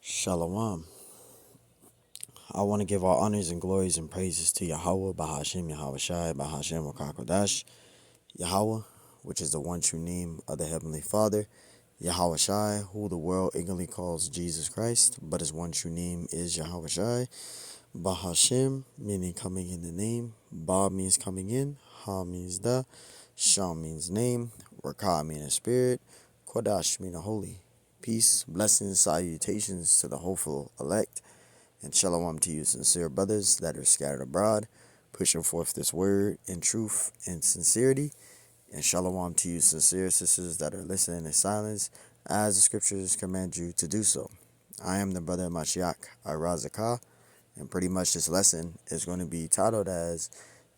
Shalom. I want to give all honors and glories and praises to Yahweh, Bahashem, Yahweh Shai, Bahashem, Wakakodash, Yahweh, which is the one true name of the Heavenly Father, Yahweh Shai, who the world ignorantly calls Jesus Christ, but his one true name is Yahweh Shai, Bahashem, meaning coming in the name, Ba means coming in, Ha means the, Sham means name, Rakah means spirit, Kodash means holy. Peace, blessings, salutations to the hopeful elect, and shalom to you sincere brothers that are scattered abroad, pushing forth this word in truth and sincerity, and shalom to you sincere sisters that are listening in silence, as the scriptures command you to do so. I am the brother Mashiach Arazakah, and pretty much this lesson is going to be titled as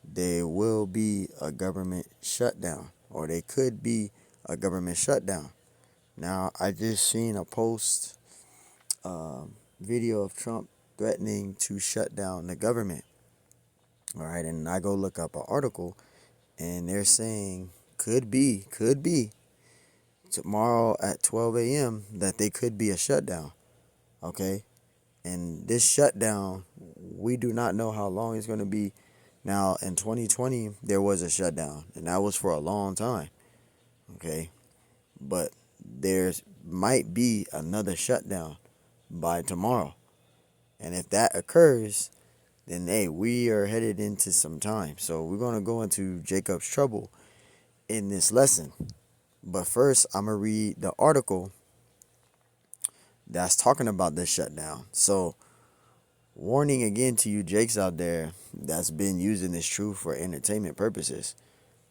There Will Be a Government Shutdown, or There Could Be a Government Shutdown. Now, I just seen a post, video of Trump threatening to shut down the government. All right, and I go look up an article, and they're saying could be tomorrow at 12 a.m. that they could be a shutdown. Okay, and this shutdown, we do not know how long it's going to be. Now, in 2020, there was a shutdown, and that was for a long time. Okay, but there might be another shutdown by tomorrow. And if that occurs, then hey, we are headed into some time. So we're going to go into Jacob's trouble in this lesson. But first, I'm going to read the article that's talking about this shutdown. So, warning again to you Jakes out there that's been using this truth for entertainment purposes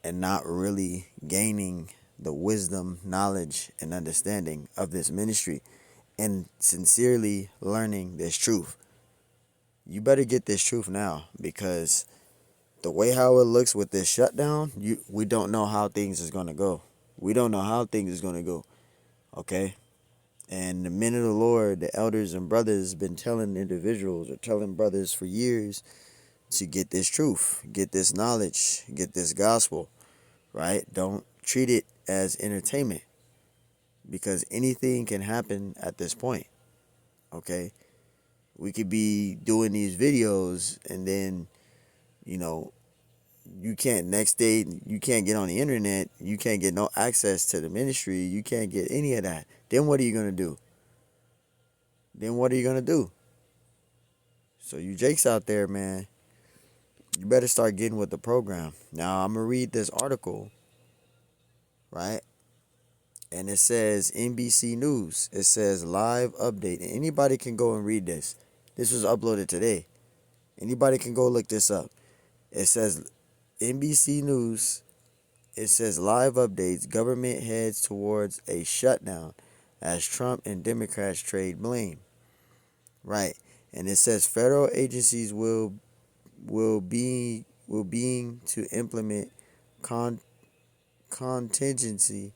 and not really gaining the wisdom, knowledge, and understanding of this ministry and sincerely learning this truth. You better get this truth now, because the way how it looks with this shutdown, we don't know how things is going to go. We don't know how things is going to go, okay? And the men of the Lord, the elders and brothers, been telling individuals or telling brothers for years to get this truth, get this knowledge, get this gospel, right? Don't treat it as entertainment, because anything can happen at this point, okay? We could be doing these videos and then, you can't, next day, you can't get on the internet, you can't get no access to the ministry, you can't get any of that. Then what are you going to do? So you Jakes out there, man, you better start getting with the program. Now, I'm going to read this article, right? And it says NBC News. It says live update. And anybody can go and read this. This was uploaded today. Anybody can go look this up. It says NBC News. It says live updates. Government heads towards a shutdown as Trump and Democrats trade blame. Right. And it says federal agencies will be to implement contingency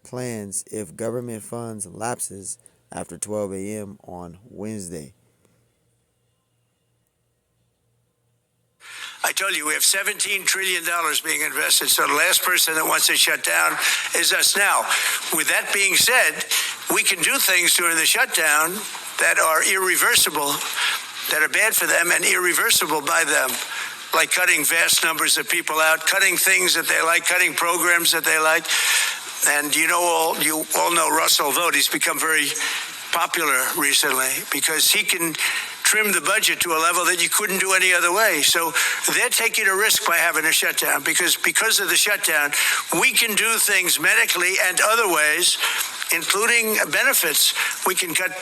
plans if government funds lapses after 12 a.m. on Wednesday. I told you we have $17 trillion being invested, so the last person that wants to shut down is us now. With that being said, we can do things during the shutdown that are irreversible, that are bad for them and irreversible by them, like cutting vast numbers of people out, cutting things that they like, cutting programs that they like. And you all know Russell Vought. He's become very popular recently because he can trim the budget to a level that you couldn't do any other way. So they're taking a risk by having a shutdown because of the shutdown, we can do things medically and other ways, including benefits. We can cut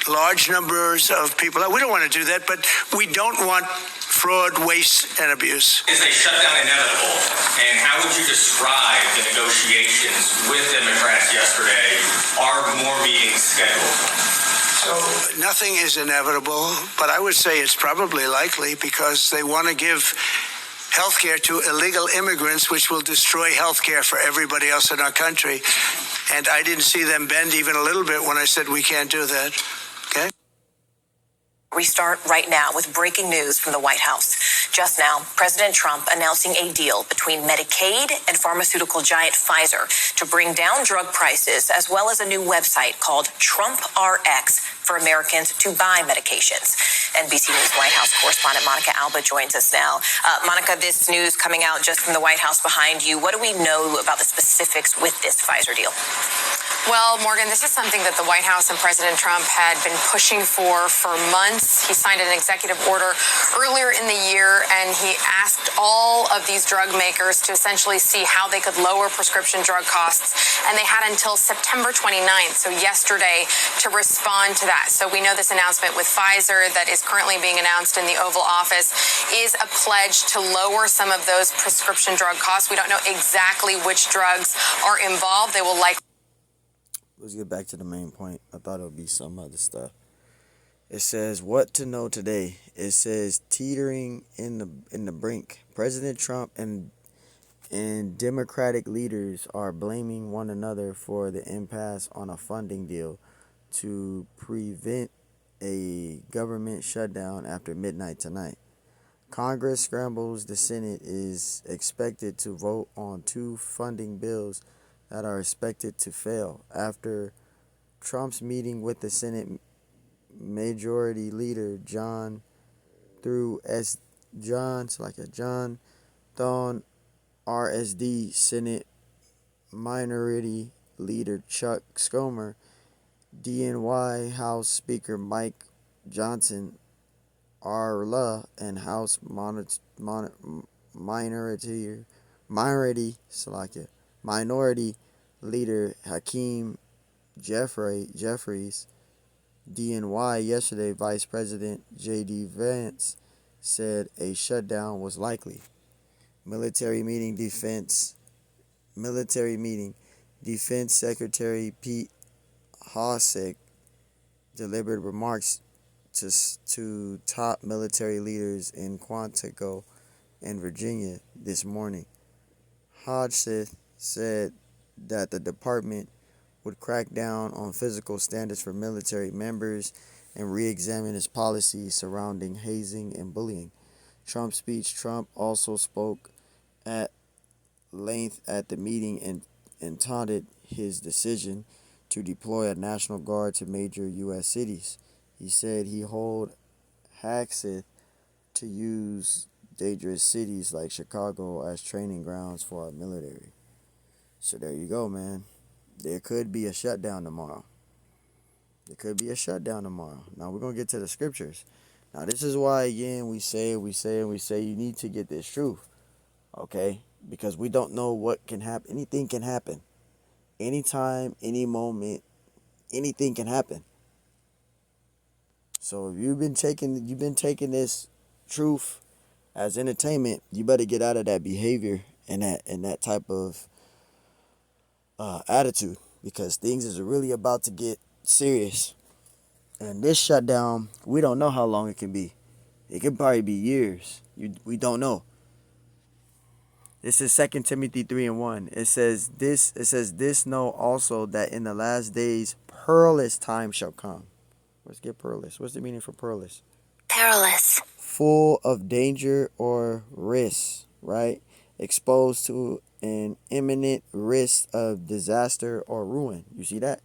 large numbers of people out. We don't want to do that, but we don't want fraud, waste, and abuse. Is a shutdown inevitable? And how would you describe the negotiations with Democrats yesterday? Are more meetings scheduled? So nothing is inevitable, but I would say it's probably likely because they want to give health care to illegal immigrants, which will destroy health care for everybody else in our country. And I didn't see them bend even a little bit when I said we can't do that. Okay? We start right now with breaking news from the White House. Just now, President Trump announcing a deal between Medicaid and pharmaceutical giant Pfizer to bring down drug prices, as well as a new website called Trump RX for Americans to buy medications. NBC News White House correspondent Monica Alba joins us now. Monica, this news coming out just from the White House behind you. What do we know about the specifics with this Pfizer deal? Well, Morgan, this is something that the White House and President Trump had been pushing for months. He signed an executive order earlier in the year, and he asked all of these drug makers to essentially see how they could lower prescription drug costs. And they had until September 29th, so yesterday, to respond to that. So we know this announcement with Pfizer that is currently being announced in the Oval Office is a pledge to lower some of those prescription drug costs. We don't know exactly which drugs are involved. They will likely... Let's get back to the main point. I thought it would be some other stuff. It says what to know today. It says teetering in the brink. President Trump and Democratic leaders are blaming one another for the impasse on a funding deal to prevent a government shutdown after midnight tonight. Congress scrambles. The Senate is expected to vote on two funding bills that are expected to fail after Trump's meeting with the Senate Majority Leader John Thune, RSD, Senate Minority Leader Chuck Schumer, DNY House Speaker Mike Johnson, and House Minority Leader Hakeem Jeffries, DNY. Yesterday, Vice President J.D. Vance said a shutdown was likely. Military meeting. Defense Secretary Pete Hegseth delivered remarks to top military leaders in Quantico and Virginia this morning. Hegseth said that the department would crack down on physical standards for military members and re-examine its policies surrounding hazing and bullying. Trump's speech. Trump also spoke at length at the meeting and taunted his decision to deploy a National Guard to major U.S. cities. He said he hold Hegseth to use dangerous cities like Chicago as training grounds for our military. So there you go, man. There could be a shutdown tomorrow. Now we're going to get to the scriptures. Now this is why, again, we say you need to get this truth. Okay? Because we don't know what can happen. Anything can happen. Anytime, any moment, anything can happen. So if you've been taking this truth as entertainment, you better get out of that behavior and that type of attitude, because things is really about to get serious. And this shutdown, we don't know how long it can be. It could probably be years. We don't know. This is 2 Timothy 3:1. It says this know also that in the last days perilous time shall come. Let's get perilous. What's the meaning for perilous? Perilous. Full of danger or risk, right? Exposed to an imminent risk of disaster or ruin. You see that?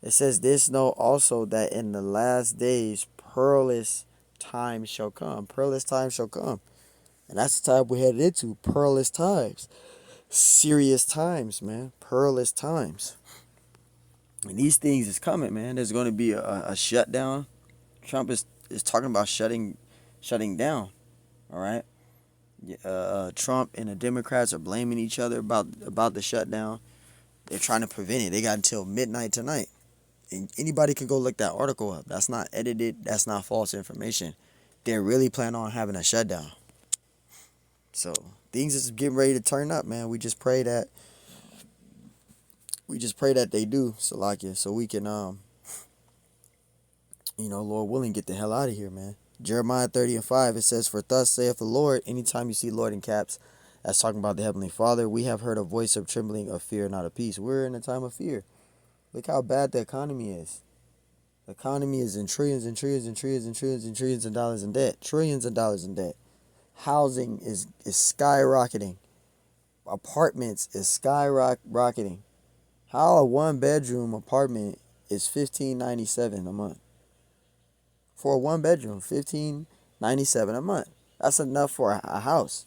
It says this know also that in the last days perilous times shall come. Perilous times shall come. And that's the time we're headed into. Perilous times. Serious times, man. Perilous times. And these things is coming, man. There's going to be a shutdown. Trump is talking about shutting down. All right? Trump and the Democrats are blaming each other about the shutdown. They're trying to prevent it. They got until midnight tonight. And anybody can go look that article up. That's not edited. That's not false information. They're really planning on having a shutdown. So things is getting ready to turn up, man. We just pray that they do, Salakia, so we can Lord willing, get the hell out of here, man. Jeremiah 30:5, it says, "For thus saith the Lord," anytime you see Lord in caps, that's talking about the Heavenly Father, "we have heard a voice of trembling, of fear, not of peace." We're in a time of fear. Look how bad the economy is. The economy is in trillions and trillions and trillions and trillions and trillions of dollars in debt. Trillions of dollars in debt. Housing is skyrocketing. Apartments is skyrocketing. How a 1 bedroom apartment is $15.97 a month? For a 1 bedroom, $15.97 a month. That's enough for a house.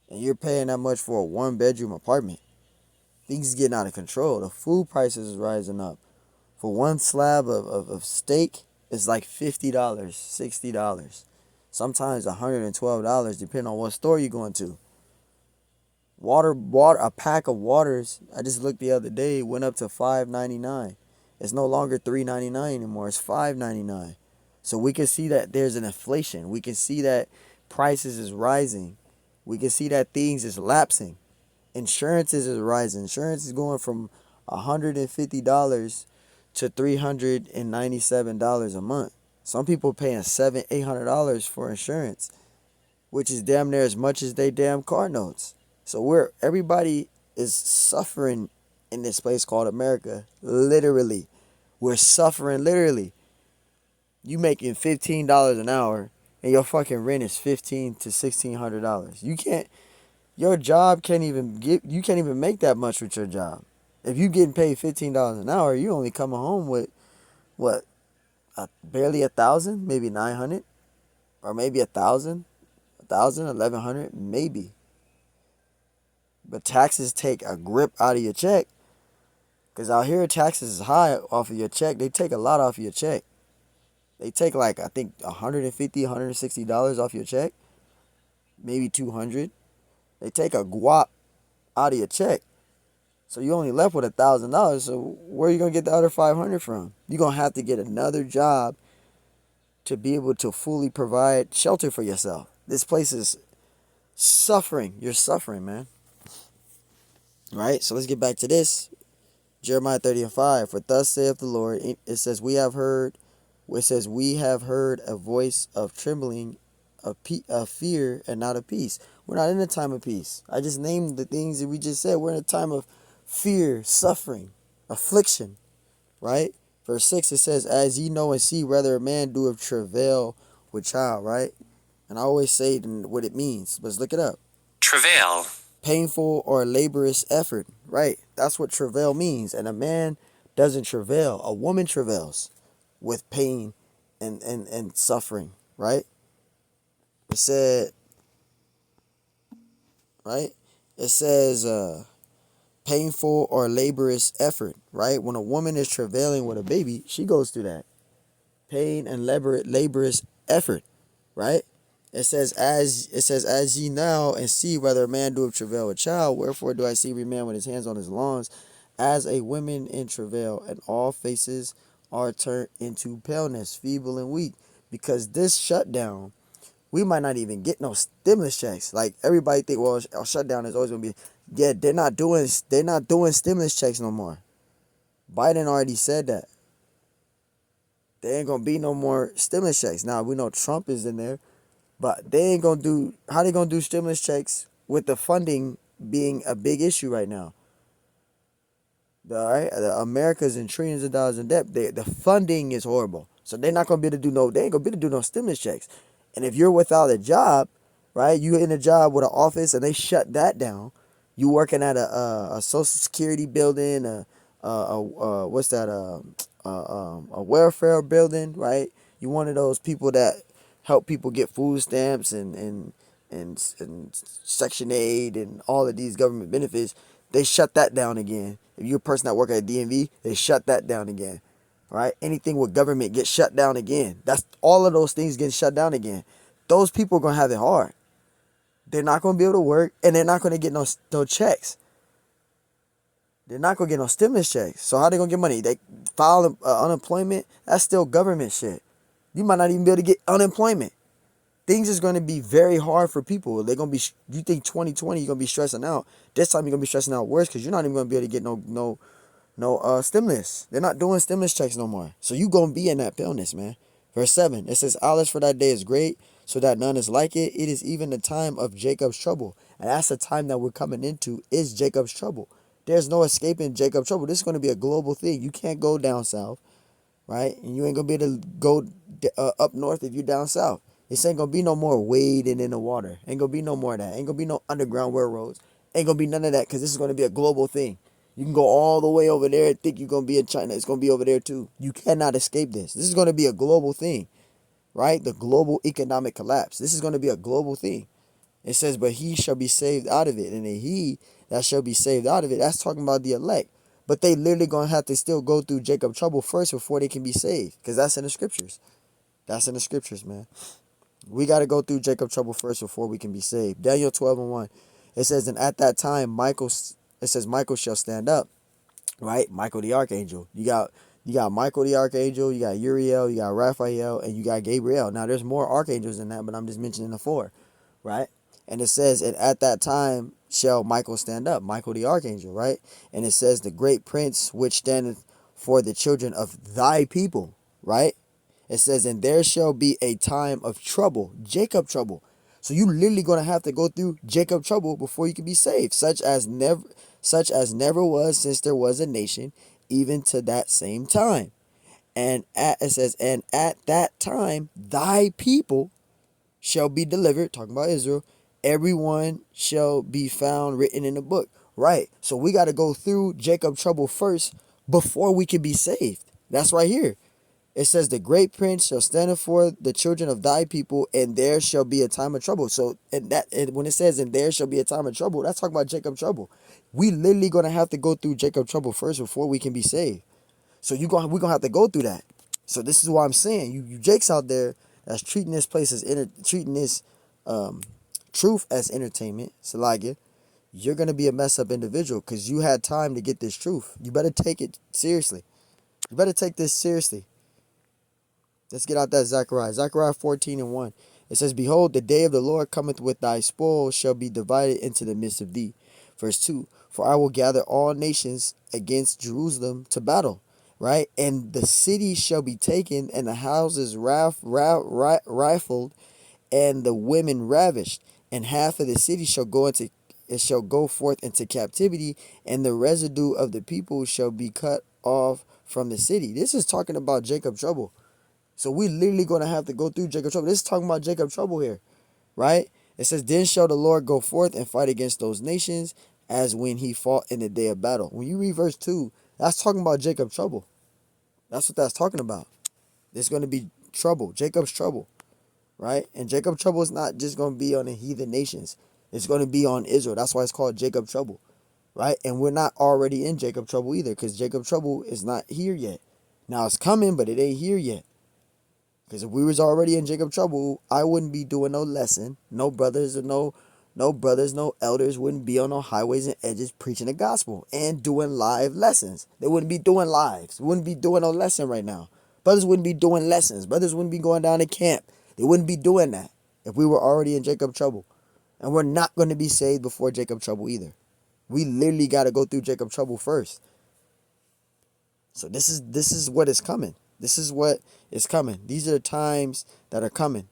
And you're paying that much for a 1 bedroom apartment. Things is getting out of control. The food prices is rising up. For one slab of steak, it's like $50, $60. Sometimes $112, depending on what store you're going to. Water, a pack of waters, I just looked the other day, went up to $5.99. It's no longer $3.99 anymore. It's $5.99. So we can see that there's an inflation. We can see that prices is rising. We can see that things is lapsing. Insurances is rising. Insurance is going from $150 to $397 a month. Some people paying $700, $800 for insurance, which is damn near as much as they damn car notes. So everybody is suffering in this place called America. Literally. We're suffering literally. You making $15 an hour and your fucking rent is $1,500 to $1,600. Your job can't even make that much with your job. If you getting paid $15 an hour, you only coming home with what? Barely 1,000, maybe 900, or maybe 1,000, 1,100, maybe. But taxes take a grip out of your check. Because out here, taxes is high off of your check. They take a lot off of your check. They take like, I think, $150, $160 off your check. Maybe $200. They take a guap out of your check. So you only left with $1,000. So where are you going to get the other $500 from? You're going to have to get another job to be able to fully provide shelter for yourself. This place is suffering. You're suffering, man. Right? So let's get back to this. Jeremiah 30:5. For thus saith the Lord, it says, we have heard a voice of trembling, of fear, and not of peace. We're not in a time of peace. I just named the things that we just said. We're in a time of fear, suffering, affliction. Right? Verse 6, it says, as ye know and see whether a man doeth travail with child. Right? And I always say what it means. Let's look it up. Travail. Painful or laborious effort. Right? That's what travail means. And a man doesn't travail. A woman travails with pain and suffering. Right? It said, right? It says painful or laborious effort. Right? When a woman is travailing with a baby, she goes through that. Pain and laborious effort. Right? It says, as ye now and see whether a man doeth travail with child, wherefore do I see every man with his hands on his lawns, as a woman in travail, and all faces are turned into paleness, feeble and weak. Because this shutdown, we might not even get no stimulus checks. Like everybody think, well, a shutdown is always gonna be. Yeah, they're not doing stimulus checks no more. Biden already said that. There ain't gonna be no more stimulus checks. Now we know Trump is in there. But they ain't gonna do, how they gonna do stimulus checks with the funding being a big issue right now? America's in trillions of dollars in debt. The funding is horrible. So they're not gonna be able to do they ain't gonna be able to do no stimulus checks. And if you're without a job, right, you in a job with an office and they shut that down, you working at a social security building, a welfare building, right? You one of those people that help people get food stamps and Section 8 and all of these government benefits. They shut that down again. If you're a person that work at DMV, they shut that down again. Right? Anything with government gets shut down again. That's all of those things getting shut down again. Those people are gonna have it hard. They're not gonna be able to work, and they're not gonna get no checks. They're not gonna get no stimulus checks. So how they gonna get money? They file unemployment. That's still government shit. You might not even be able to get unemployment. Things is going to be very hard for people. They're going to be, you think 2020 you're going to be stressing out. This time you're going to be stressing out worse because you're not even going to be able to get no stimulus. They're not doing stimulus checks no more. So you going to be in that paleness, man. Verse 7, it says, Allah's for that day is great, so that none is like it. It is even the time of Jacob's trouble. And that's the time that we're coming into is Jacob's trouble. There's no escaping Jacob's trouble. This is going to be a global thing. You can't go down south. Right? And you ain't going to be able to go up north if you're down south. This ain't gonna be no more wading in the water. Ain't gonna be no more of that. Ain't gonna be no underground railroads. Ain't gonna be none of that, because this is gonna be a global thing. You can go all the way over there and think you're gonna be in China. It's gonna be over there too. You cannot escape this. This is gonna be a global thing, right? The global economic collapse. This is gonna be a global thing. It says, but he shall be saved out of it. And the he that shall be saved out of it, that's talking about the elect. But they literally going to have to still go through Jacob trouble first before they can be saved. Because that's in the scriptures. That's in the scriptures, man. We got to go through Jacob trouble first before we can be saved. Daniel 12:1. It says, and at that time, Michael shall stand up. Right? Michael the archangel. You got Michael the archangel, you got Uriel, you got Raphael, and you got Gabriel. Now there's more archangels than that, but I'm just mentioning the four. Right? And it says, and at that time shall Michael stand up, Michael the archangel, right? And it says, the great prince which standeth for the children of thy people, right? It says, and there shall be a time of trouble, Jacob trouble. So you literally gonna have to go through Jacob trouble before you can be saved, such as never was since there was a nation, even to that same time. And it says, and at that time thy people shall be delivered, talking about Israel, everyone shall be found written in the book. Right. So we got to go through Jacob trouble first before we can be saved. That's right here. It says, the great prince shall stand for the children of thy people, and there shall be a time of trouble. So when it says, and there shall be a time of trouble, that's talking about Jacob trouble. We literally going to have to go through Jacob trouble first before we can be saved. So we're going to have to go through that. So this is why I'm saying, you Jakes out there that's treating this place as treating this truth as entertainment, Salagia, you're gonna be a mess up individual, because you had time to get this truth. You better take it seriously. You better take this seriously. Let's get out that Zechariah 14:1. It says, behold, the day of the Lord cometh with thy spoil shall be divided into the midst of thee. Verse 2, for I will gather all nations against Jerusalem to battle. Right? And the city shall be taken, and the houses rifled, and the women ravished. And half of the city shall go forth into captivity, and the residue of the people shall be cut off from the city. This is talking about Jacob trouble. So we literally going to have to go through Jacob trouble. This is talking about Jacob trouble here. Right? It says, then shall the Lord go forth and fight against those nations, as when he fought in the day of battle. When you read verse 2, that's talking about Jacob trouble. That's what that's talking about. There's going to be trouble, Jacob's trouble, right? And Jacob's trouble is not just going to be on the heathen nations. It's going to be on Israel. That's why it's called Jacob trouble, right? And we're not already in Jacob trouble either, because Jacob trouble is not here yet. Now it's coming, but it ain't here yet. Because if we was already in Jacob trouble, I wouldn't be doing no lesson. No brothers or no elders wouldn't be on no highways and edges preaching the gospel and doing live lessons. They wouldn't be doing lives. Wouldn't be doing no lesson right now. Brothers wouldn't be doing lessons. Brothers wouldn't be going down to camp. They wouldn't be doing that if we were already in Jacob trouble. And we're not going to be saved before Jacob trouble either. We literally got to go through Jacob trouble first. So this is what is coming. This is what is coming. These are the times that are coming.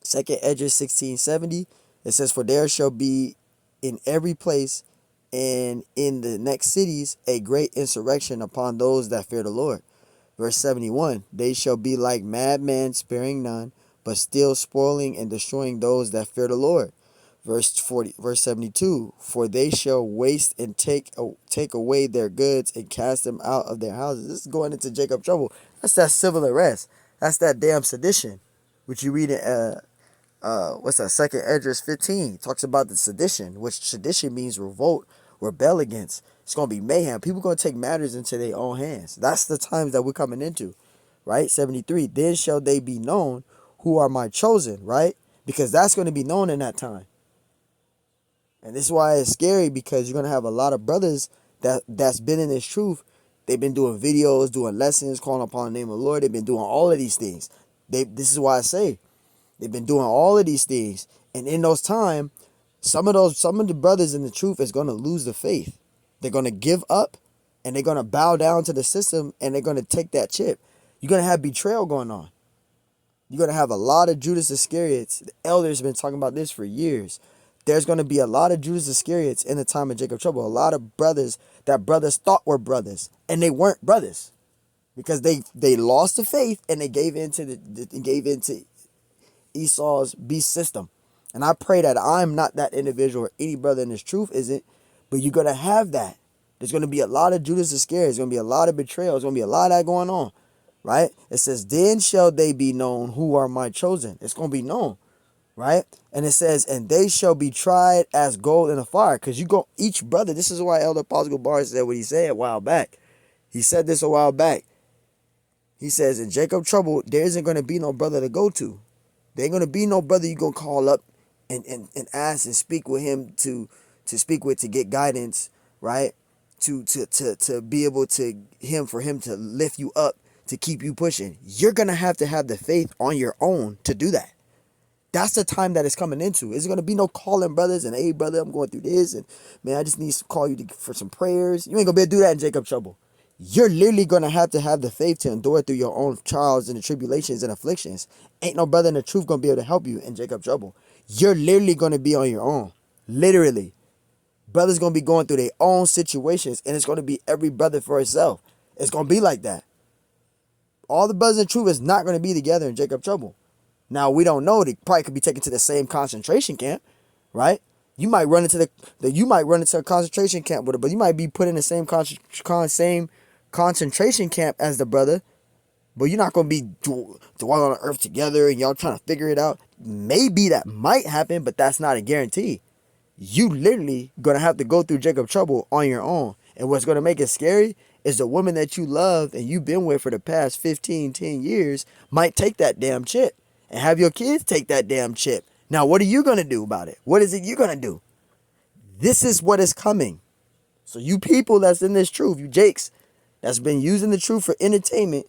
2nd Esdras 16:70. It says, for there shall be in every place and in the next cities a great insurrection upon those that fear the Lord. Verse 71. They shall be like madmen, sparing none, but still spoiling and destroying those that fear the Lord. Verse 72. For they shall waste and take away their goods and cast them out of their houses. This is going into Jacob trouble. That's that civil unrest. That's that damn sedition, which you read in 2nd Esdras 15. Talks about the sedition, which sedition means revolt, rebel against. It's gonna be mayhem. People gonna take matters into their own hands. That's the times that we're coming into, right? 73. Then shall they be known who are my chosen, right? Because that's gonna be known in that time. And this is why it's scary, because you're going to have a lot of brothers that's been in this truth. They've been doing videos, doing lessons, calling upon the name of the Lord. They've been doing all of these things. This is why I say they've been doing all of these things. And in those times, some of the brothers in the truth is going to lose the faith. They're going to give up, and they're going to bow down to the system, and they're going to take that chip. You're going to have betrayal going on. You're going to have a lot of Judas Iscariots. The elders have been talking about this for years. There's going to be a lot of Judas Iscariots in the time of Jacob trouble. A lot of brothers that brothers thought were brothers, and they weren't brothers, because they lost the faith and they gave into Esau's beast system. And I pray that I'm not that individual or any brother in this truth isn't, but you're going to have that. There's going to be a lot of Judas Iscariot. There's going to be a lot of betrayal. There's going to be a lot of that going on, right? It says, then shall they be known who are my chosen. It's going to be known, right? And it says, and they shall be tried as gold in a fire. Because you go, each brother, this is why Elder Apostle Barnes said what he said a while back. He said this a while back. He says, in Jacob trouble, there isn't going to be no brother to go to. There ain't going to be no brother you going to call up and ask and speak with him to speak with, to get guidance, right? To be able to for him to lift you up, to keep you pushing. You're going to have the faith on your own to do that. That's the time that it's coming into. It's going to be no calling brothers and, hey, brother, I'm going through this. And, man, I just need to call you for some prayers. You ain't going to be able to do that in Jacob trouble. You're literally going to have the faith to endure through your own trials and the tribulations and afflictions. Ain't no brother in the truth going to be able to help you in Jacob trouble. You're literally going to be on your own. Literally. Brothers going to be going through their own situations, and it's going to be every brother for itself. It's going to be like that. All the brothers in truth is not going to be together in Jacob trouble. Now, we don't know. They probably could be taken to the same concentration camp, right? You might run into a concentration camp with it, but you might be put in the same same concentration camp as the brother, but you're not going to be dwelling on earth together and y'all trying to figure it out. Maybe that might happen, but that's not a guarantee. You literally going to have to go through Jacob trouble on your own. And what's going to make it scary is the woman that you love and you've been with for the past 10 years might take that damn chip and have your kids take that damn chip. Now, what are you going to do about it? What is it you're going to do? This is what is coming. So you people that's in this truth, you jakes, that's been using the truth for entertainment,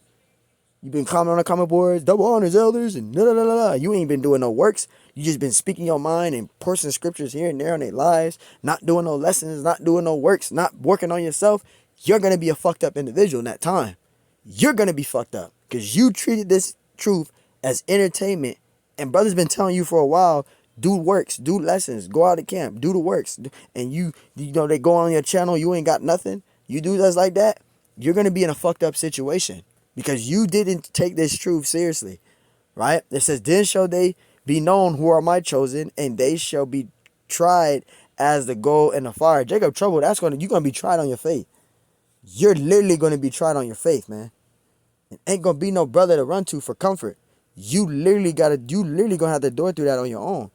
you've been commenting on the comment boards, double honors, elders, and you ain't been doing no works. You just been speaking your mind and posting scriptures here and there on their lives, not doing no lessons, not doing no works, not working on yourself. You're going to be a fucked up individual in that time. You're going to be fucked up because you treated this truth as entertainment. And brothers been telling you for a while, do works, do lessons, go out to camp, do the works. And you know, they go on your channel, you ain't got nothing. You do this like that, you're going to be in a fucked up situation because you didn't take this truth seriously, right? It says, then shall they be known who are my chosen, and they shall be tried as the gold in the fire. Jacob trouble, you're going to be tried on your faith. You're literally going to be tried on your faith, man. It ain't going to be no brother to run to for comfort. You literally going to have to endure through that on your own.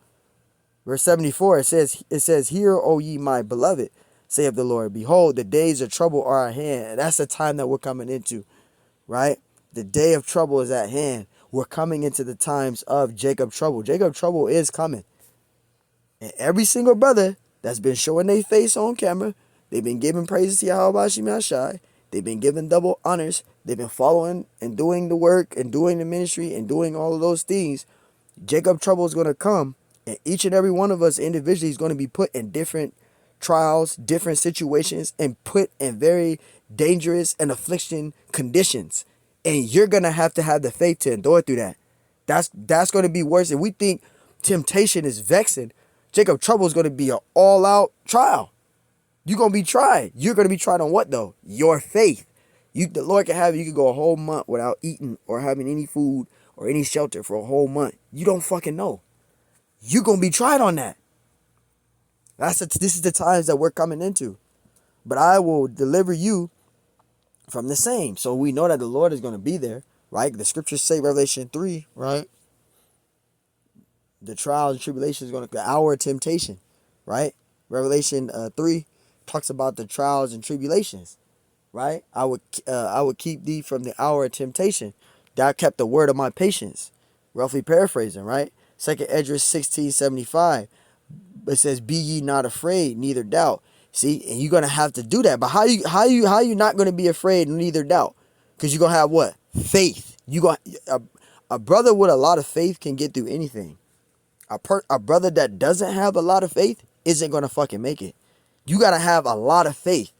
Verse 74, it says, hear, O ye my beloved, saith the Lord. Behold, the days of trouble are at hand. And that's the time that we're coming into, right? The day of trouble is at hand. We're coming into the times of Jacob trouble. Jacob trouble is coming. And every single brother that's been showing their face on camera, they've been giving praises to Yahweh Hashem Yahshai. They've been giving double honors. They've been following and doing the work and doing the ministry and doing all of those things. Jacob trouble is going to come. And each and every one of us individually is going to be put in different trials, different situations, and put in very dangerous and affliction conditions. And you're going to have the faith to endure through that. That's going to be worse. If we think temptation is vexing, Jacob trouble is going to be an all-out trial. You're going to be tried. You're going to be tried on what, though? Your faith. The Lord can have you. You could go a whole month without eating or having any food or any shelter for a whole month. You don't fucking know. You're going to be tried on that. This is the times that we're coming into. But I will deliver you from the same. So we know that the Lord is going to be there, right? The scriptures say, Revelation 3, right? The trials and tribulations is going to, the hour of temptation, right? Revelation 3 talks about the trials and tribulations, right? I would keep thee from the hour of temptation. Thou kept the word of my patience. Roughly paraphrasing, right? 2nd Esdras 16:75. It says, be ye not afraid, neither doubt. See, and you're gonna have to do that. But how you not gonna be afraid, neither doubt? Because you're gonna have what? Faith. A brother with a lot of faith can get through anything. A brother that doesn't have a lot of faith isn't gonna fucking make it. You gotta have a lot of faith.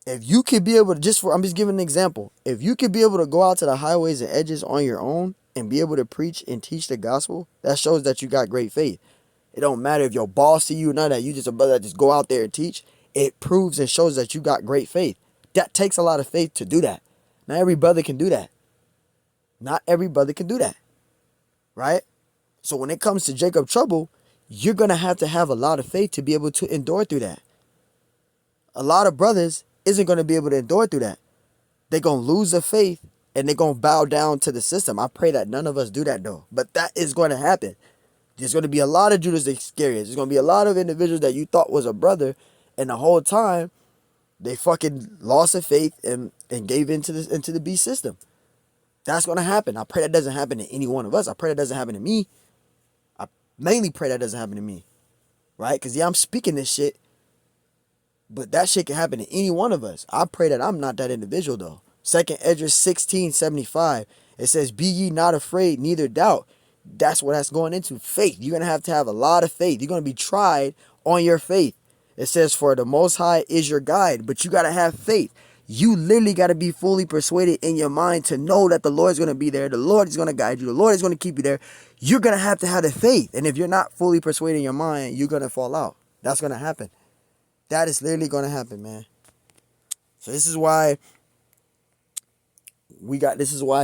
If you could be able to, I'm just giving an example. If you could be able to go out to the highways and edges on your own and be able to preach and teach the gospel, that shows that you got great faith. It don't matter if your boss see you or none of that. You just a brother that just go out there and teach. It proves and shows that you got great faith. That takes a lot of faith to do that. Not every brother can do that. Not every brother can do that. right? So when it comes to Jacob trouble, you're going to have a lot of faith to be able to endure through that. A lot of brothers isn't going to be able to endure through that. They're going to lose their faith and they're going to bow down to the system. I pray that none of us do that though. But that is going to happen. There's going to be a lot of Judas Iscariot. There's going to be a lot of individuals that you thought was a brother, and the whole time they fucking lost their faith and gave into the beast system. That's going to happen. I pray that doesn't happen to any one of us. I pray that doesn't happen to me. I mainly pray that doesn't happen to me. Right? Because yeah, I'm speaking this shit, but that shit can happen to any one of us. I pray that I'm not that individual though. 2nd Esdras 16:75. It says, "Be ye not afraid, neither doubt." That's what that's going into. Faith. You're going to have a lot of faith. You're going to be tried on your faith. It says, "For the Most High is your guide," but you got to have faith. You literally got to be fully persuaded in your mind to know that the Lord is going to be there. The Lord is going to guide you. The Lord is going to keep you there. You're going to have the faith. And if you're not fully persuaded in your mind, you're going to fall out. That's going to happen. That is literally going to happen, man. So this is why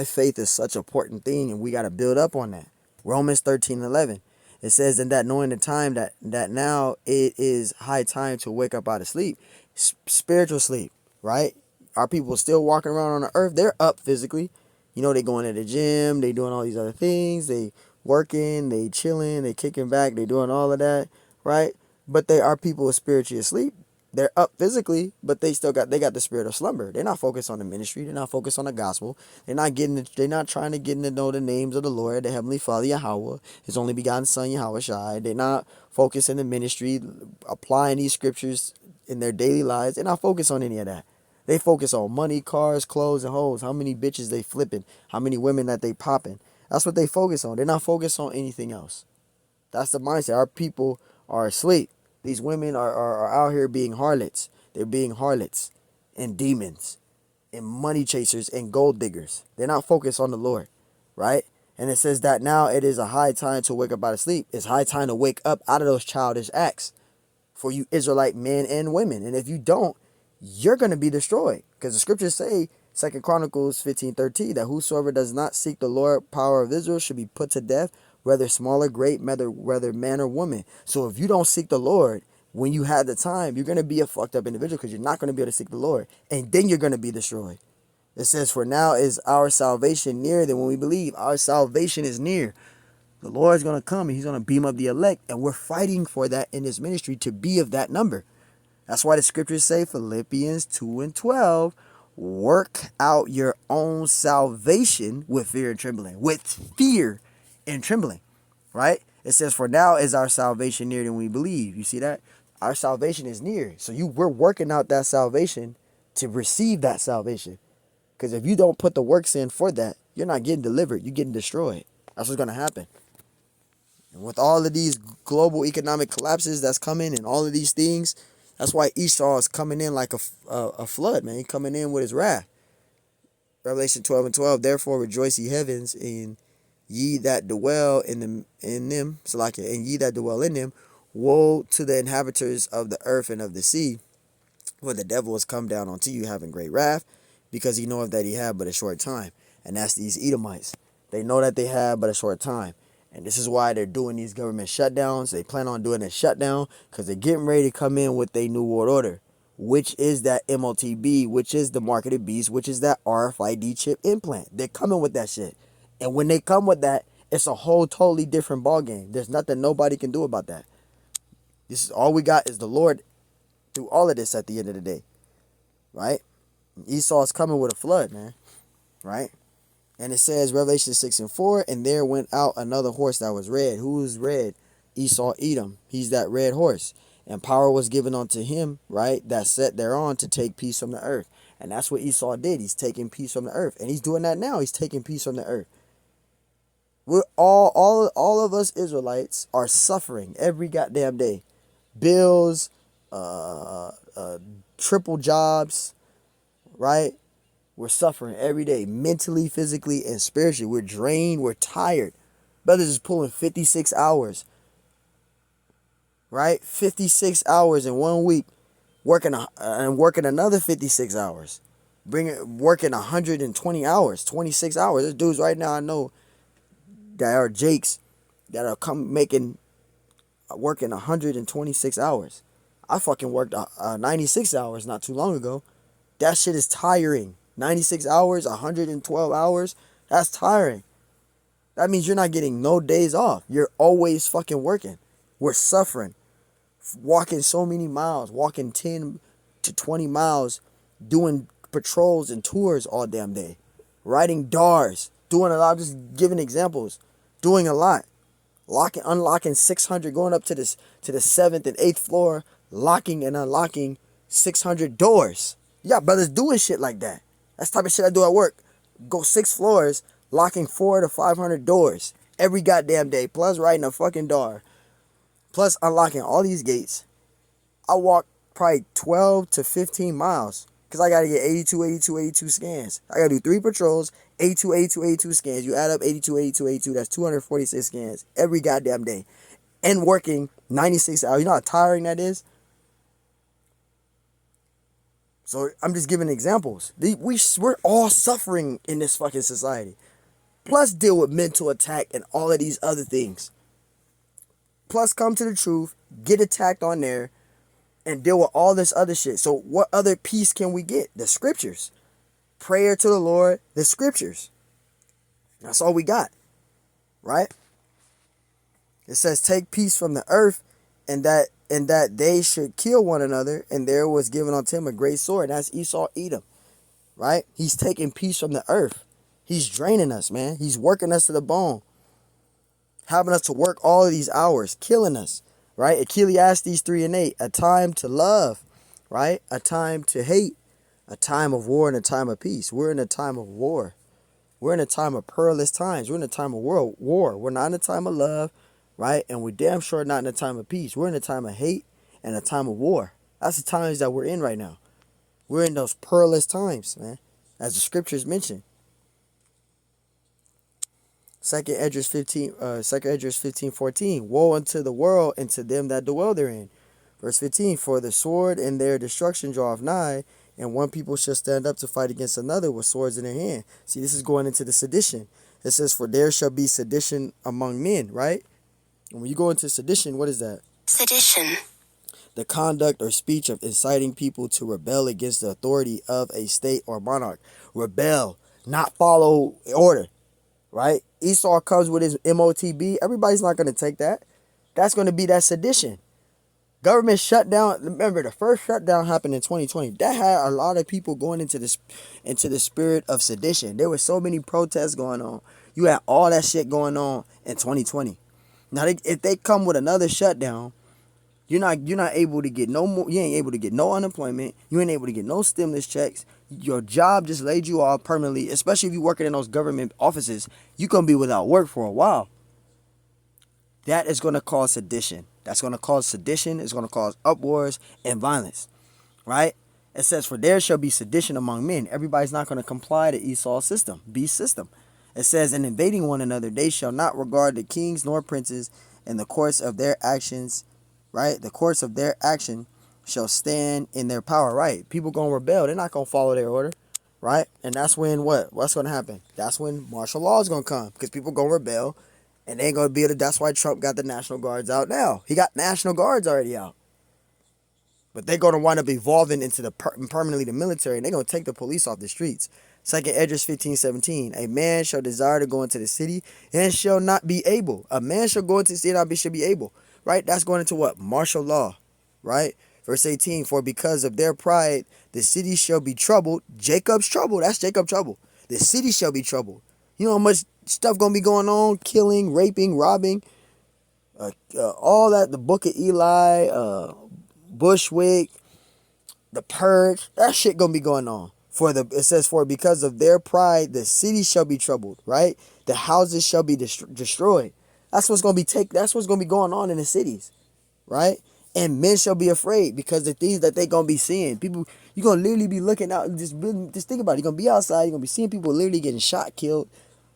faith is such an important thing, and we got to build up on that. Romans 13:11. It says, "And that knowing the time that now it is high time to wake up out of sleep," spiritual sleep, right? Our people still walking around on the earth. They're up physically. You know, they going to the gym. They doing all these other things. They working. They chilling. They kicking back. They doing all of that, right? But they are people spiritually asleep. They're up physically, but they got the spirit of slumber. They're not focused on the ministry. They're not focused on the gospel. They're not trying to get to know the names of the Lord, the Heavenly Father, Yahweh, His only begotten Son, Yahweh Shai. They're not focused in the ministry, applying these scriptures in their daily lives. They're not focused on any of that. They focus on money, cars, clothes, and hoes. How many bitches they flipping. How many women that they popping. That's what they focus on. They're not focused on anything else. That's the mindset. Our people are asleep. These women are out here being harlots. They're being harlots and demons and money chasers and gold diggers. They're not focused on the Lord, right? And it says that now it is a high time to wake up out of sleep. It's high time to wake up out of those childish acts for you Israelite men and women. And if you don't, you're going to be destroyed. Because the scriptures say, 2 Chronicles 15:13, that whosoever does not seek the Lord power of Israel should be put to death, whether small or great, whether man or woman. So if you don't seek the Lord when you have the time, you're going to be a fucked up individual because you're not going to be able to seek the Lord. And then you're going to be destroyed. It says, "For now is our salvation nearer than when we believe." Our salvation is near. The Lord is going to come and He's going to beam up the elect. And we're fighting for that in this ministry to be of that number. That's why the scriptures say, Philippians 2:12, "Work out your own salvation with fear and trembling." With fear and trembling, right? It says, "For now is our salvation nearer than we believe." You see that? Our salvation is near. So we're working out that salvation to receive that salvation. Because if you don't put the works in for that, you're not getting delivered. You're getting destroyed. That's what's going to happen. And with all of these global economic collapses that's coming and all of these things, that's why Esau is coming in like a flood, man. He's coming in with his wrath. Revelation 12:12, "Therefore rejoice ye heavens, and ye that dwell in them, and ye that dwell in them. Woe to the inhabitants of the earth and of the sea, for the devil has come down unto you having great wrath, because he knoweth that he had but a short time." And that's these Edomites. They know that they have but a short time. And this is why they're doing these government shutdowns. They plan on doing a shutdown because they're getting ready to come in with a new world order, which is that MOTB, which is the marketed beast, which is that RFID chip implant. They're coming with that shit. And when they come with that, it's a whole totally different ball game. There's nothing nobody can do about that. This is all we got is the Lord through all of this at the end of the day, right? Esau is coming with a flood, man, right? And it says, Revelation 6:4, "And there went out another horse that was red." Who's red? Esau, Edom. He's that red horse. "And power was given unto him," right, "that sat thereon to take peace from the earth." And that's what Esau did. He's taking peace from the earth. And he's doing that now. He's taking peace from the earth. We're all of us Israelites are suffering every goddamn day. Bills, triple jobs, right? We're suffering every day, mentally, physically, and spiritually. We're drained. We're tired. Brothers is pulling 56 hours, right? 56 hours in 1 week, working another 56 hours, working 120 hours, 26 hours. There's dudes right now I know that are Jakes that are working 126 hours. I fucking worked 96 hours not too long ago. That shit is tiring. 96 hours, 112 hours, that's tiring. That means you're not getting no days off. You're always fucking working. We're suffering. Walking so many miles, walking 10 to 20 miles, doing patrols and tours all damn day. Riding DARs, doing a lot, just giving examples. Doing a lot. Unlocking 600, going up to the 7th and 8th floor, locking and unlocking 600 doors. You got brothers doing shit like that. That's the type of shit I do at work. Go 6 floors, locking 400 to 500 doors every goddamn day, plus riding a fucking DAR, plus unlocking all these gates. I walk probably 12 to 15 miles because I got to get 82 scans. I got to do 3 patrols, 82 scans. You add up 82, that's 246 scans every goddamn day. And working 96 hours. You know how tiring that is? So I'm just giving examples. We're all suffering in this fucking society. Plus deal with mental attack and all of these other things. Plus come to the truth, get attacked on there, and deal with all this other shit. So what other peace can we get? The scriptures. Prayer to the Lord, the scriptures. That's all we got. Right? It says, take peace from the earth, and that they should kill one another, and there was given unto him a great sword. That's Esau Edom. Right? He's taking peace from the earth. He's draining us, man. He's working us to the bone. Having us to work all of these hours, killing us. Right? Ecclesiastes 3:8, a time to love, right? A time to hate, a time of war and a time of peace. We're in a time of war. We're in a time of perilous times. We're in a time of war. We're not in a time of love, right? And we're damn sure not in a time of peace. We're in a time of hate and a time of war. That's the times that we're in right now. We're in those perilous times, man, as the scriptures mention. 2 Esdras 15:14. Woe unto the world and to them that dwell therein. Verse 15. For the sword and their destruction draweth nigh, and one people shall stand up to fight against another with swords in their hand. See, this is going into the sedition. It says, for there shall be sedition among men, right? And when you go into sedition, what is that? Sedition. The conduct or speech of inciting people to rebel against the authority of a state or monarch. Rebel, not follow order. Right? Esau comes with his MOTB. Everybody's not going to take that. That's going to be that sedition. Government shutdown. Remember, the first shutdown happened in 2020. That had a lot of people going into the spirit of sedition. There were so many protests going on. You had all that shit going on in 2020. Now, if they come with another shutdown, you're not able to get no more. You ain't able to get no unemployment. You ain't able to get no stimulus checks. Your job just laid you off permanently, especially if you're working in those government offices. You're going to be without work for a while. That is going to cause sedition. That's going to cause sedition. It's going to cause uproars and violence. Right? It says, for there shall be sedition among men. Everybody's not going to comply to Esau's system, beast system. It says, in invading one another, they shall not regard the kings nor princes in the course of their actions. Right? The course of their action shall stand in their power. Right? People going to rebel. They're not going to follow their order. Right? And that's when what? What's going to happen? That's when martial law is going to come. Because people going to rebel. And they ain't going to be able to. That's why Trump got the National Guards out now. He got National Guards already out. But they're going to wind up evolving into the permanently the military. And they're going to take the police off the streets. 2 Esdras 15:17. A man shall desire to go into the city and shall not be able. A man shall go into the city and shall be able. Right? That's going into what? Martial law. Right? Verse 18. For because of their pride, the city shall be troubled. Jacob's trouble. That's Jacob's trouble. The city shall be troubled. You know how much stuff going to be going on? Killing, raping, robbing. All that. The Book of Eli. Bushwick. The Purge. That shit going to be going on. It says, for because of their pride, the city shall be troubled. Right? The houses shall be destroyed. That's what's going to be That's what's going to be going on in the cities. Right? And men shall be afraid because the things that they're going to be seeing. People, you're going to literally be looking out. Just think about it. You're going to be outside. You're going to be seeing people literally getting shot, killed.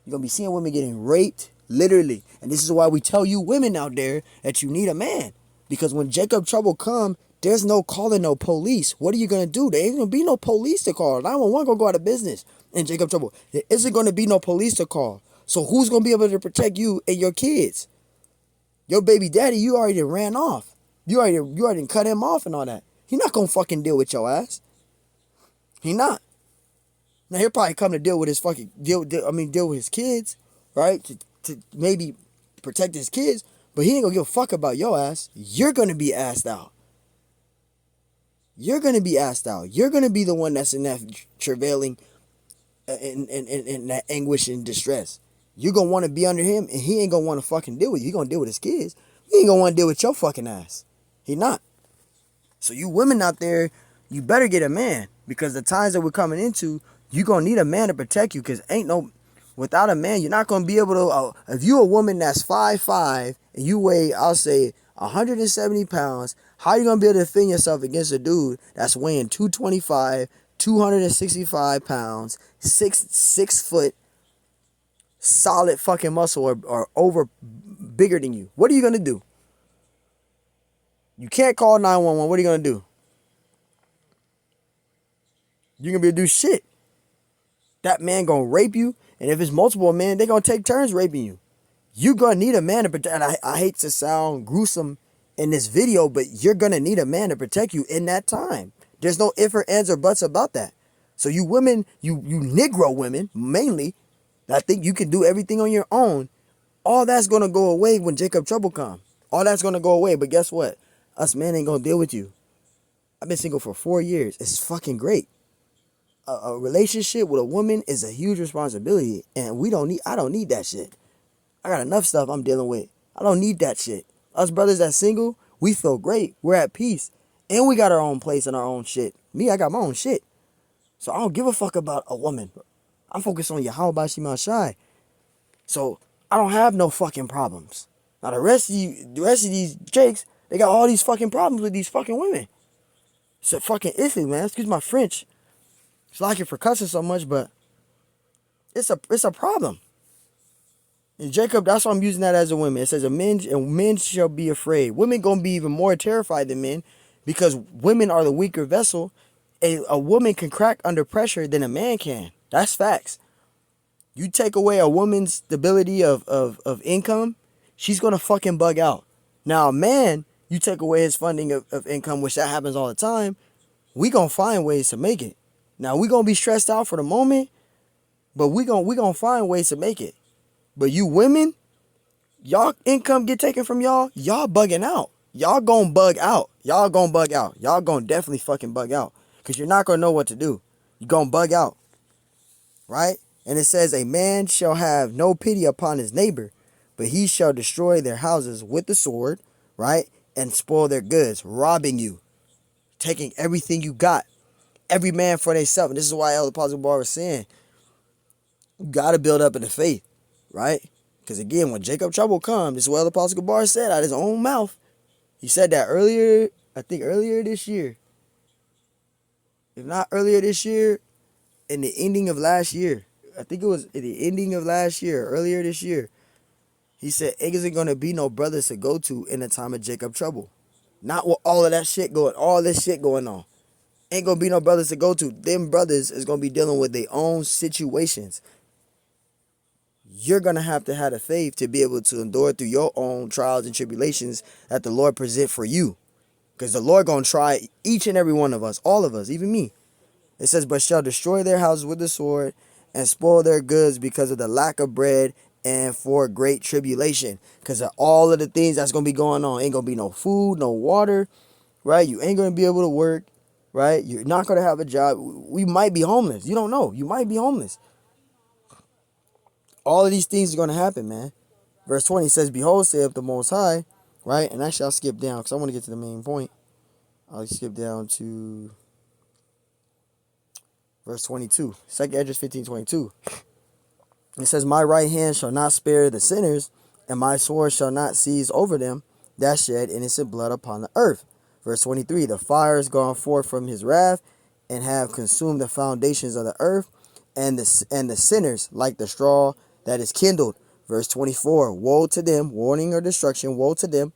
You're going to be seeing women getting raped. Literally. And this is why we tell you women out there that you need a man. Because when Jacob trouble come, there's no calling no police. What are you going to do? There ain't going to be no police to call. 911 going to go out of business in Jacob trouble. There isn't going to be no police to call. So who's gonna be able to protect you and your kids? Your baby daddy, you already ran off. You already cut him off and all that. He not gonna fucking deal with your ass. He not. Now he'll probably come to deal with his fucking deal with his kids, right? To maybe protect his kids, but he ain't gonna give a fuck about your ass. You're gonna be asked out. You're gonna be asked out. You're gonna be the one that's in that travailing, in that anguish and distress. You're gonna want to be under him, and he ain't gonna want to fucking deal with you. He gonna deal with his kids. He ain't gonna want to deal with your fucking ass. He not. So you women out there, you better get a man, because the times that we're coming into, you gonna need a man to protect you, because without a man, you're not gonna be able to, if you a woman that's 5'5", and you weigh, I'll say, 170 pounds, how are you gonna be able to defend yourself against a dude that's weighing 225, 265 pounds, 6 foot, solid fucking muscle, or over bigger than you? What are you gonna do? You can't call 911. What are you gonna do? You're gonna be able to do shit. That man gonna rape you, and if it's multiple men, they gonna take turns raping you. You gonna need a man to protect. And I hate to sound gruesome in this video, but you're gonna need a man to protect you in that time. There's no ifs or ands or buts about that. So you women, you Negro women mainly, that think you can do everything on your own, all that's gonna go away when Jacob Trouble comes. All that's gonna go away. But guess what? Us men ain't gonna deal with you. I've been single for 4 years. It's fucking great. A relationship with a woman is a huge responsibility, and I don't need that shit. I got enough stuff I'm dealing with. I don't need that shit. Us brothers that's single, we feel great. We're at peace. And we got our own place and our own shit. Me, I got my own shit. So I don't give a fuck about a woman. I'm focused on Yahweh Shema Shai. So I don't have no fucking problems. Now the rest of these jakes, they got all these fucking problems with these fucking women. It's a fucking issue, man. Excuse my French. It's like it for cussing so much, but it's a problem. And Jacob, that's why I'm using that as a woman. It says men shall be afraid. Women gonna be even more terrified than men, because women are the weaker vessel. A woman can crack under pressure than a man can. That's facts. You take away a woman's stability of income, she's gonna fucking bug out. Now a man, you take away his funding of income, which that happens all the time, we gonna find ways to make it. Now we gonna be stressed out for the moment, but we gonna find ways to make it. But you women, y'all income get taken from y'all bugging out. Y'all gonna bug out. Y'all gonna bug out. Y'all gonna definitely fucking bug out. Because you're not gonna know what to do. You're gonna bug out. Right? And it says, a man shall have no pity upon his neighbor, but he shall destroy their houses with the sword, right? And spoil their goods, robbing you, taking everything you got. Every man for themselves. And this is why Elder Apostle Bar was saying, you gotta build up in the faith. Right? Because again, when Jacob Trouble comes, this is what the Apostle Gabar said out of his own mouth. He said that earlier this year. If not earlier this year, in the ending of last year. I think it was in the ending of last year, earlier this year. He said, ain't going to be no brothers to go to in the time of Jacob Trouble. Not with all this shit going on. Ain't going to be no brothers to go to. Them brothers is going to be dealing with their own situations. You're going to have the faith to be able to endure through your own trials and tribulations that the Lord present for you. Because the Lord going to try each and every one of us, all of us, even me. It says, but shall destroy their houses with the sword and spoil their goods because of the lack of bread and for great tribulation. Because of all of the things that's going to be going on. Ain't going to be no food, no water, right? You ain't going to be able to work, right? You're not going to have a job. We might be homeless. You don't know. You might be homeless. All of these things are going to happen, man. Verse 20 says, behold, saith the Most High, right? And actually, I'll skip down because I want to get to the main point. I'll skip down to verse 22. 2nd Esdras 15:22. It says, my right hand shall not spare the sinners, and my sword shall not cease over them that shed innocent blood upon the earth. Verse 23. The fire is gone forth from his wrath, and have consumed the foundations of the earth, and the sinners like the straw that is kindled. Verse 24, woe to them, warning or destruction, woe to them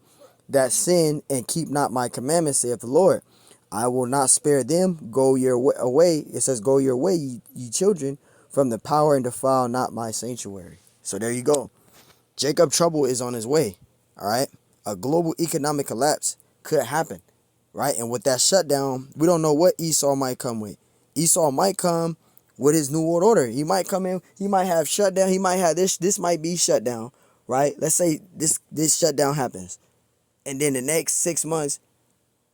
that sin and keep not my commandments, saith the Lord. I will not spare them. Go your way. It says, go your way, ye children, from the power, and defile not my sanctuary. So there you go. Jacob Trouble is on his way. All right. A global economic collapse could happen. Right. And with that shutdown, we don't know what Esau might come with. Esau might come with his new world order. He might come in. He might have shutdown. He might have this. This might be shutdown. Right. Let's say this shutdown happens. And then the next 6 months,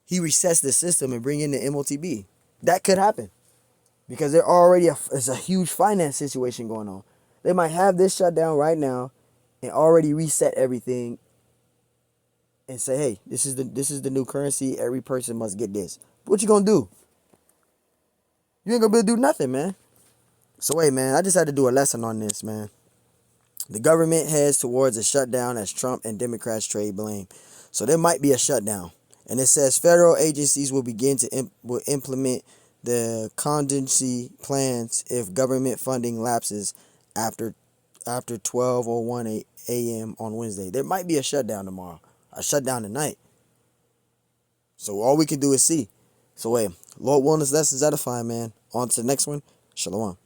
he resets the system and bring in the MOTB. That could happen. Because there already is a huge finance situation going on. They might have this shutdown right now and already reset everything and say, hey, this is the new currency. Every person must get this. What you gonna do? You ain't gonna be able to do nothing, man. So wait, man, I just had to do a lesson on this, man. The government heads towards a shutdown as Trump and Democrats trade blame. So there might be a shutdown. And it says federal agencies will begin to implement the contingency plans if government funding lapses after 12:01 a.m. on Wednesday. There might be a shutdown tomorrow. A shutdown tonight. So all we can do is see. So wait, Lord Wellness Lessons edifying, man. On to the next one. Shalom.